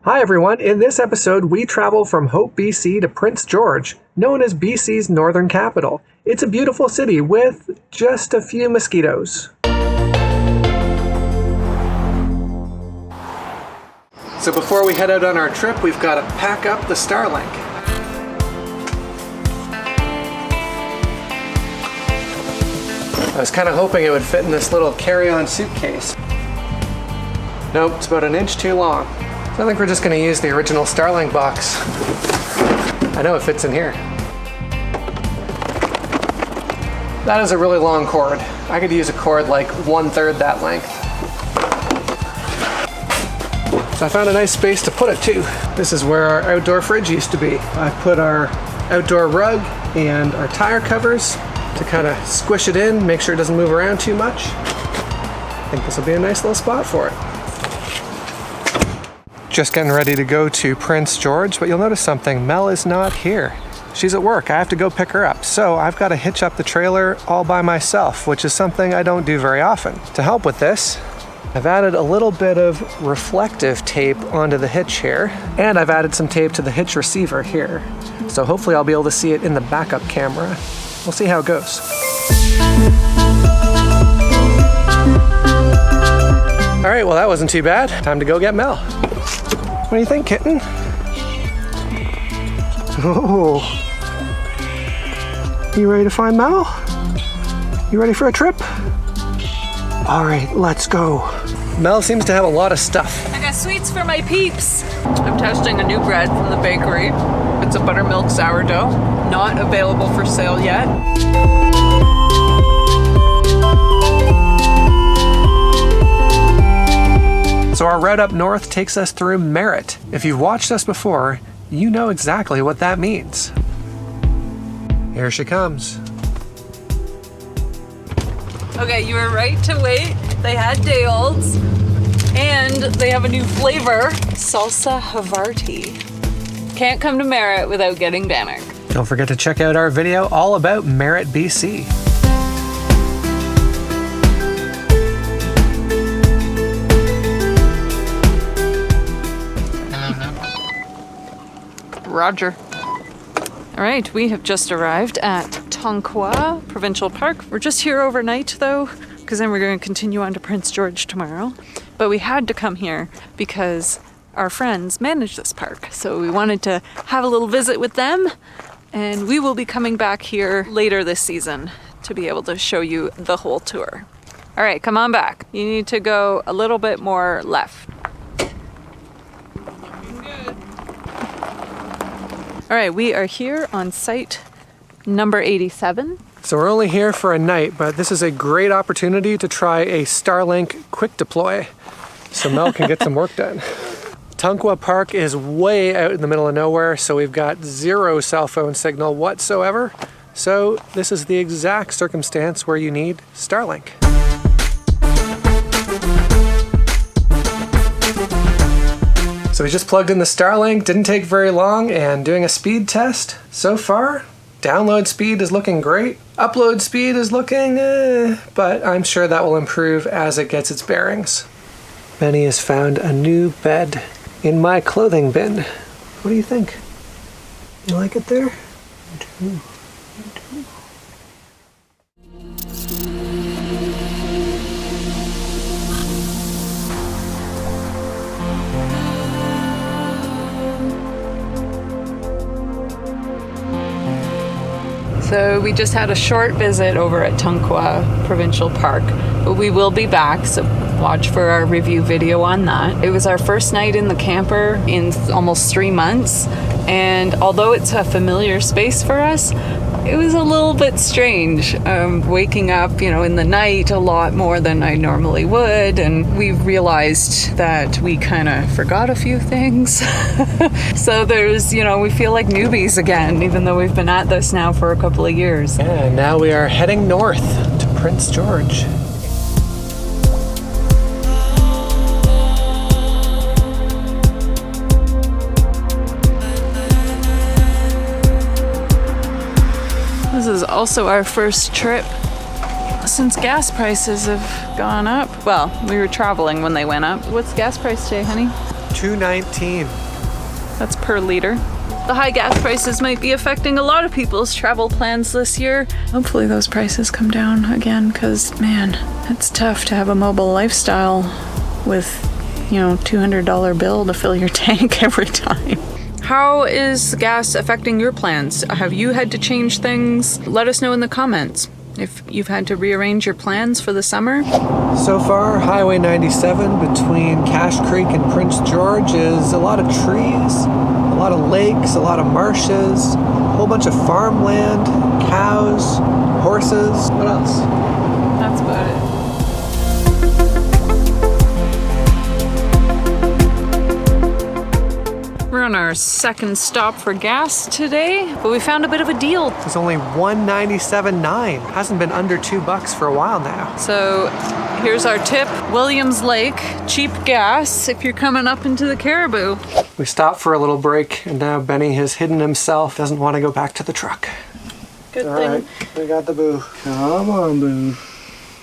Hi everyone, in this episode we travel from Hope, BC to Prince George, known as BC's northern capital. It's a beautiful city with just a few mosquitoes. So before we head out on our trip, we've got to pack up the Starlink. I was kind of hoping it would fit in this little carry-on suitcase. Nope, it's about an inch too long. So I think we're just going to use the original Starlink box. I know it fits in here. That is a really long cord. I could use a cord like 1/3 that length. So I found a nice space to put it too. This is where our outdoor fridge used to be. I put our outdoor rug and our tire covers to kind of squish it in, make sure it doesn't move around too much. I think this will be a nice little spot for it. Just getting ready to go to Prince George, but you'll notice something. Mel is not here. She's at work. I have to go pick her up. So I've got to hitch up the trailer all by myself, which is something I don't do very often. To help with this, I've added a little bit of reflective tape onto the hitch here, and I've added some tape to the hitch receiver here. So hopefully I'll be able to see it in the backup camera. We'll see how it goes. All right, well that wasn't too bad. Time to go get Mel. What do you think, kitten? Oh. You ready to find Mel? You ready for a trip? All right, let's go. Mel seems to have a lot of stuff. I got sweets for my peeps. I'm testing a new bread from the bakery. It's a buttermilk sourdough. Not available for sale yet. So our route up north takes us through Merritt. If you've watched us before, you know exactly what that means. Here she comes. Okay, you were right to wait. They had day olds, and they have a new flavor, salsa Havarti. Can't come to Merritt without getting bannock. Don't forget to check out our video all about Merritt, BC. Roger. All right, we have just arrived at Tunkwa Provincial Park. We're just here overnight though, because then we're going to continue on to Prince George tomorrow. But we had to come here because our friends manage this park. So we wanted to have a little visit with them, and we will be coming back here later this season to be able to show you the whole tour. All right, come on back. You need to go a little bit more left. All right, we are here on site number 87. So we're only here for a night, but this is a great opportunity to try a Starlink quick deploy so Mel can get some work done. Tunkwa Park is way out in the middle of nowhere, so we've got zero cell phone signal whatsoever. So this is the exact circumstance where you need Starlink. So we just plugged in the Starlink, didn't take very long, and doing a speed test so far. Download speed is looking great. Upload speed is looking but I'm sure that will improve as it gets its bearings. Benny has found a new bed in my clothing bin. What do you think? You like it there? Me too. Me too. So we just had a short visit over at Tunkwa Provincial Park, but we will be back, so watch for our review video on that. It was our first night in the camper in almost 3 months, and although it's a familiar space for us, it was a little bit strange waking up, in the night a lot more than I normally would, and we realized that we kind of forgot a few things. So there's, we feel like newbies again, even though we've been at this now for a couple of years. Yeah, and now we are heading north to Prince George. This is also our first trip since gas prices have gone up. Well, we were traveling when they went up. What's gas price today, honey? $2.19. That's per liter. The high gas prices might be affecting a lot of people's travel plans this year. Hopefully those prices come down again, because man, it's tough to have a mobile lifestyle with, you know, $200 bill to fill your tank every time. How is gas affecting your plans? Have you had to change things? Let us know in the comments if you've had to rearrange your plans for the summer. So far, Highway 97 between Cache Creek and Prince George is a lot of trees, a lot of lakes, a lot of marshes, a whole bunch of farmland, cows, horses. What else? That's about it. We're on our second stop for gas today, but we found a bit of a deal. It's only $1.97.9. Hasn't been under $2 for a while now. So here's our tip. Williams Lake, cheap gas if you're coming up into the Caribou. We stopped for a little break, and now Benny has hidden himself, doesn't want to go back to the truck. Good All thing. right, we got the boo. Come on, boo.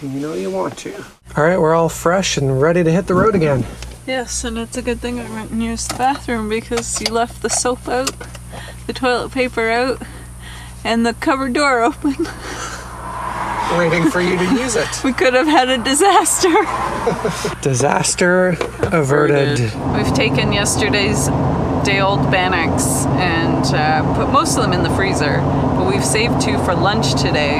You know you want to. All right, we're all fresh and ready to hit the road again. Yes, and it's a good thing I went and used the bathroom, because you left the soap out, the toilet paper out, and the cupboard door open. Waiting for you to use it. We could have had a disaster. Disaster averted. We've taken yesterday's day-old bannocks and put most of them in the freezer, but we've saved 2 for lunch today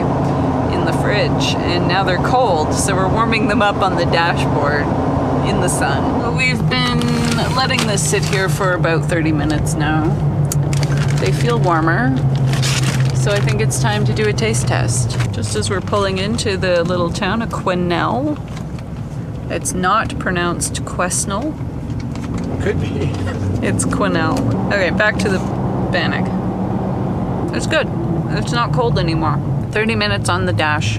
in the fridge, and now they're cold, so we're warming them up on the dashboard in the sun. We've been letting this sit here for about 30 minutes now. They feel warmer, so I think it's time to do a taste test. Just as we're pulling into the little town of Quesnel. It's not pronounced Quesnel. Could be. It's Quesnel. Okay, back to the bannock. It's good. It's not cold anymore. 30 minutes on the dash.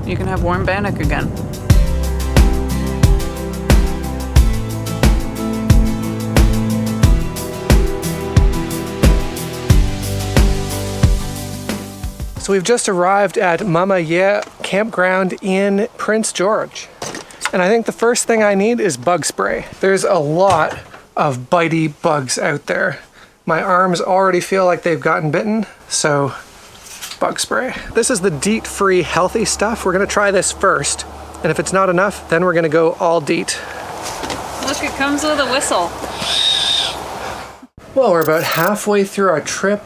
You can have warm bannock again. So we've just arrived at Mama Ye campground in Prince George. And I think the first thing I need is bug spray. There's a lot of bitey bugs out there. My arms already feel like they've gotten bitten, so bug spray. This is the DEET-free healthy stuff. We're gonna try this first. And if it's not enough, then we're gonna go all DEET. Look, it comes with a whistle. Well, we're about halfway through our trip.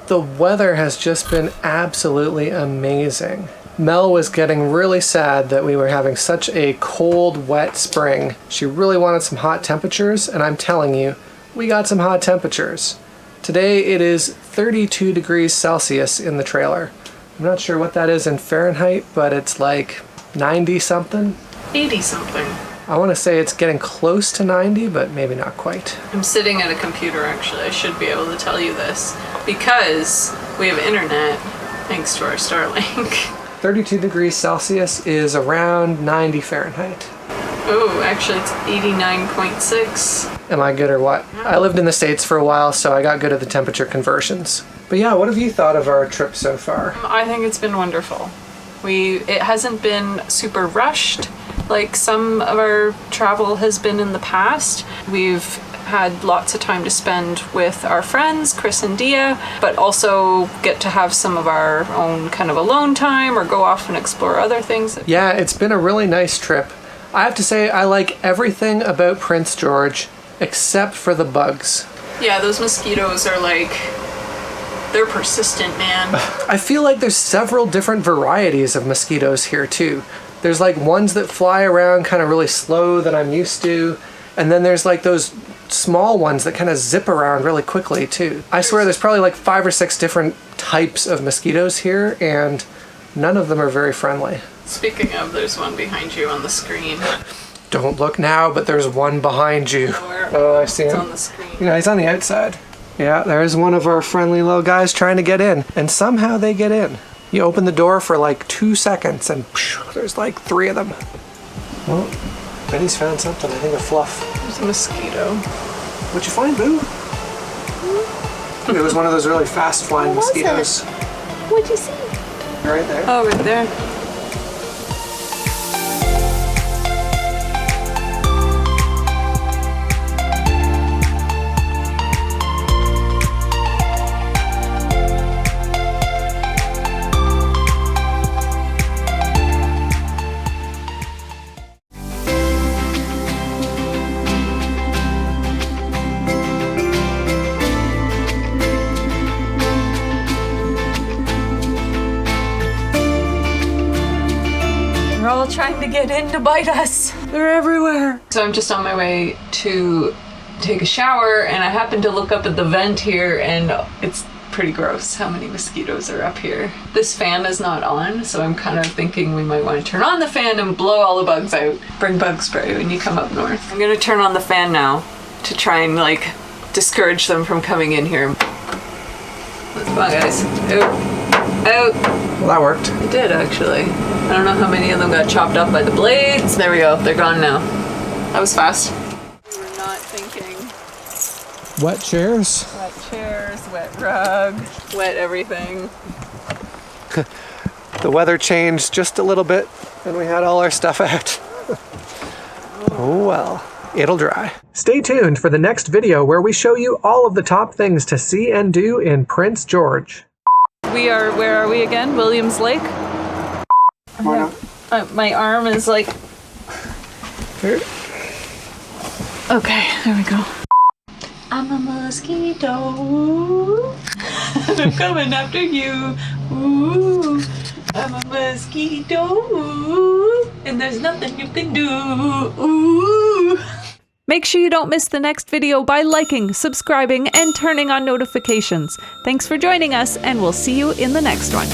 The weather has just been absolutely amazing. Mel was getting really sad that we were having such a cold, wet spring. She really wanted some hot temperatures, and I'm telling you, we got some hot temperatures. Today it is 32 degrees Celsius in the trailer. I'm not sure what that is in Fahrenheit, but it's like 90 something. 80 something. I want to say it's getting close to 90, but maybe not quite. I'm sitting at a computer, actually. I should be able to tell you this, because we have internet thanks to our Starlink. 32 degrees Celsius is around 90 Fahrenheit. Oh, actually it's 89.6. Am I good or what? I lived in the States for a while, so I got good at the temperature conversions. But yeah, what have you thought of our trip so far? I think it's been wonderful. It hasn't been super rushed like some of our travel has been in the past. We've had lots of time to spend with our friends, Chris and Dia, but also get to have some of our own kind of alone time or go off and explore other things. Yeah, it's been a really nice trip. I have to say I like everything about Prince George except for the bugs. Yeah, those mosquitoes are like, they're persistent, man. I feel like there's several different varieties of mosquitoes here too. There's like ones that fly around kind of really slow that I'm used to, and then there's like those small ones that kind of zip around really quickly too. I swear there's probably like 5 or 6 different types of mosquitoes here, and none of them are very friendly. Speaking of, there's one behind you on the screen. Don't look now, but there's one behind you. Oh, I see him. It's on the screen. Yeah, he's on the outside. Yeah, there's one of our friendly little guys trying to get in, and somehow they get in. You open the door for like 2 seconds and there's like 3 of them. Well, Benny's found something, I think a fluff. There's a mosquito. What'd you find, Boo? It was one of those really fast flying mosquitoes. What'd you see? Right there. Oh, right there. trying to get in to bite us. They're everywhere. So I'm just on my way to take a shower, and I happened to look up at the vent here, and it's pretty gross how many mosquitoes are up here. This fan is not on, so I'm kind of thinking we might want to turn on the fan and blow all the bugs out. Bring bug spray when you come up north. I'm gonna turn on the fan now to try and like discourage them from coming in here. Come on, guys. Out. Well, that worked. It did, actually. I don't know how many of them got chopped up by the blades. There we go. They're gone now. That was fast. We were not thinking. Wet chairs. Wet chairs, wet rug, wet everything. The weather changed just a little bit and we had all our stuff out. Oh well, it'll dry. Stay tuned for the next video where we show you all of the top things to see and do in Prince George. Where are we again? Williams Lake? My arm is like... Here. Okay, there we go. I'm a mosquito. I'm coming after you. Ooh, I'm a mosquito. And there's nothing you can do. Ooh. Make sure you don't miss the next video by liking, subscribing, and turning on notifications. Thanks for joining us, and we'll see you in the next one.